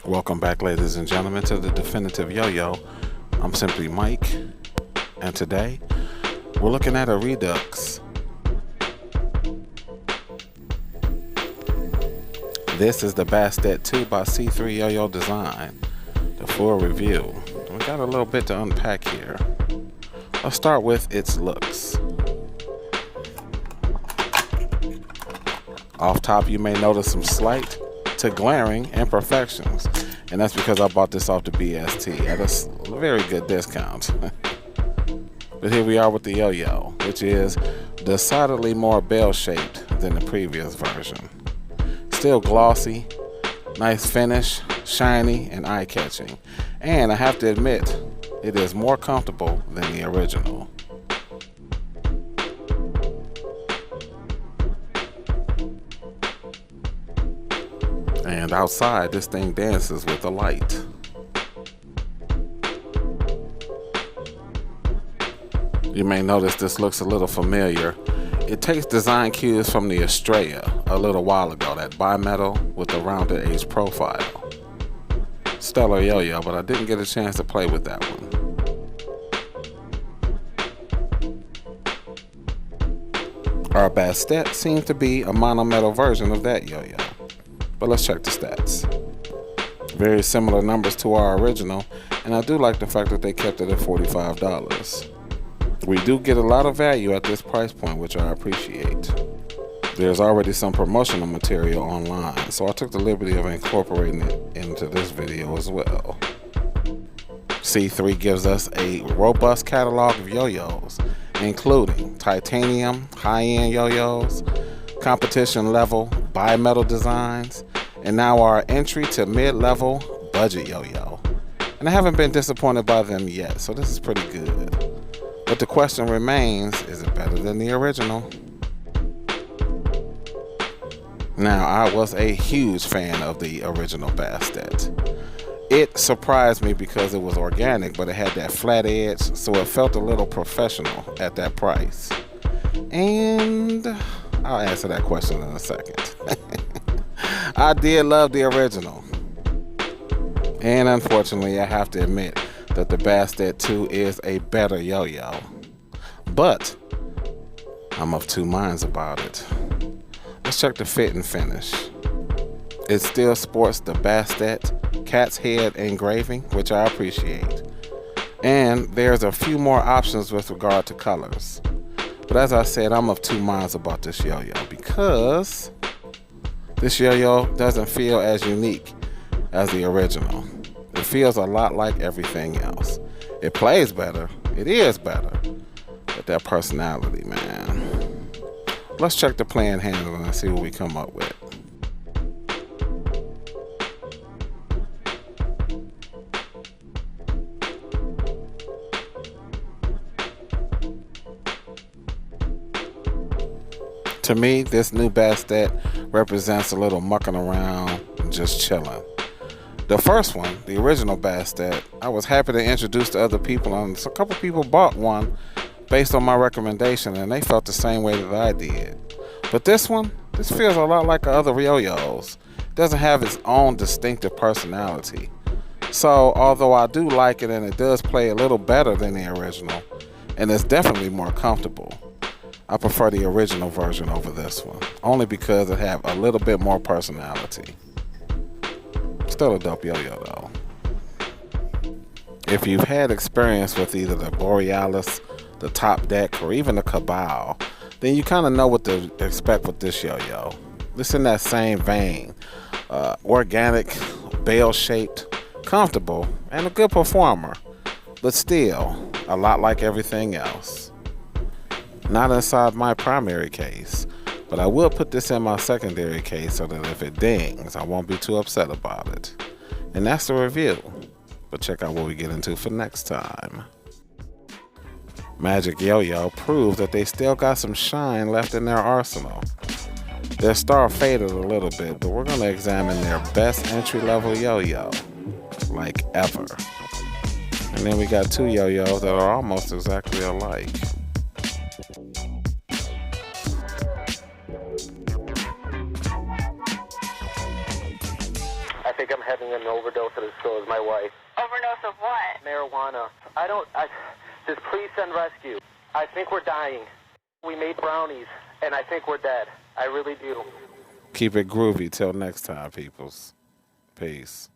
Welcome back, ladies and gentlemen, to the Definitive Yo-Yo. I'm simply Mike, and today we're looking at a Redux. This is the Bastet 2 by C3Yoyodesign, the full review. We got a little bit to unpack here. Let's start with its looks. Off top, you may notice some slight to glaring imperfections, and that's because I bought this off the BST at a very good discount. But here we are with the Yo-Yo, which is decidedly more bell-shaped than the previous version. Still glossy, nice finish, shiny, and eye-catching. And I have to admit, it is more comfortable than the original. And outside, this thing dances with the light. You may notice this looks a little familiar. It takes design cues from the Estrella a little while ago, that bimetal with the rounded edge profile. Stellar yo-yo, but I didn't get a chance to play with that one. Our Bastet seems to be a monometal version of that yo-yo. But let's check the stats. Very similar numbers to our original, and I do like the fact that they kept it at $45. We do get a lot of value at this price point, which I appreciate. There's already some promotional material online, so I took the liberty of incorporating it into this video as well. C3 gives us a robust catalog of yo-yos, including titanium, high-end yo-yos, competition level bimetal designs, and now our entry to mid-level budget yo-yo. And I haven't been disappointed by them yet, so this is pretty good. But the question remains, is it better than the original? Now, I was a huge fan of the original Bastet. It surprised me because it was organic, but it had that flat edge, so it felt a little professional at that price. And I'll answer that question in a second. I did love the original. And unfortunately, I have to admit that the Bastet 2 is a better yo-yo. But I'm of two minds about it. Let's check the fit and finish. It still sports the Bastet cat's head engraving, which I appreciate. And there's a few more options with regard to colors. But as I said, I'm of two minds about this yo-yo because this yo-yo doesn't feel as unique as the original. It feels a lot like everything else. It plays better, it is better, but that personality, man. Let's check the play and handling and see what we come up with. To me, this new Bastet represents a little mucking around and just chilling. The first one, the original Bastet, I was happy to introduce to other people, and so a couple people bought one based on my recommendation, and they felt the same way that I did. But this one, this feels a lot like other yo-yos. It doesn't have its own distinctive personality. So, although I do like it and it does play a little better than the original, and it's definitely more comfortable, I prefer the original version over this one, only because it have a little bit more personality. Still a dope yo-yo though. If you've had experience with either the Borealis, the Top Deck, or even the Cabal, then you kind of know what to expect with this yo-yo. It's in that same vein. Organic, bell-shaped, comfortable, and a good performer, but still a lot like everything else. Not inside my primary case, but I will put this in my secondary case so that if it dings, I won't be too upset about it. And that's the review. But check out what we get into for next time. Magic Yo-Yo proves that they still got some shine left in their arsenal. Their star faded a little bit, but we're going to examine their best entry-level yo-yo, like ever. And then we got two yo-yos that are almost exactly alike. think I'm having an overdose of this girl as my wife. Overdose of what? Marijuana. Just please send rescue. I think we're dying. We made brownies, and I think we're dead. I really do. Keep it groovy till next time, peoples. Peace.